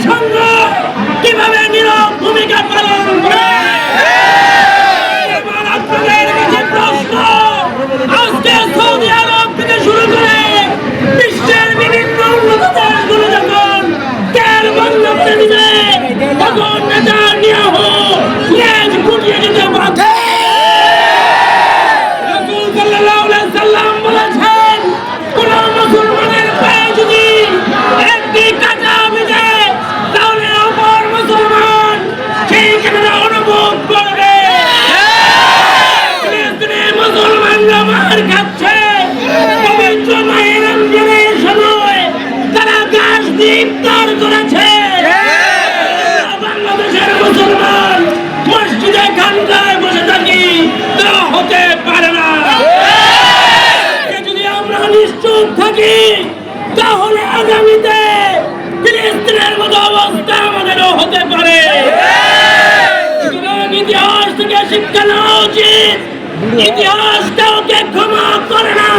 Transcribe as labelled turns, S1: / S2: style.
S1: জাতিসংঘ কিভাবে নীরব ভূমিকা পালন করে। এবার আপনাদের কাছে প্রশ্ন, আজকে সৌদি আরব থেকে শুরু করে বিশ্বের বিভিন্ন উন্নত দেশগুলো যখন তেল বন্ধ করে দিবে, তখন নেতানিয়াহু লেজ গুটিয়ে দিতে বাধ্য। রাসূল সাল্লাল্লাহু আলাইহি সাল্লাম বলেছেন, কোন মুসলমানের পায়ে যদি একটি কাঁটা বিঁধে, তাহলে অপর মুসলমান সেই কাঁটাটা অনুভব করবে। ফিলিস্তিনের মুসলমানরা মার খাচ্ছে, পবিত্র মাহে রমজানের সময় তারা গাছ দিয়ে ইফতার করেছে। বাংলাদেশের মুসলমান মসজিদে খানকায় বসে থাকি, তা হতে পারে না। যদি আমরা নিশ্চুপ থাকি, তাহলে আগামীতে ফিলিস্তিনের মতো অবস্থা আমাদেরও হতে পারে। সুতরাং ইতিহাস থেকে শিক্ষা নেওয়া উচিত। ইতিহাস কাউকে ক্ষমা করে না।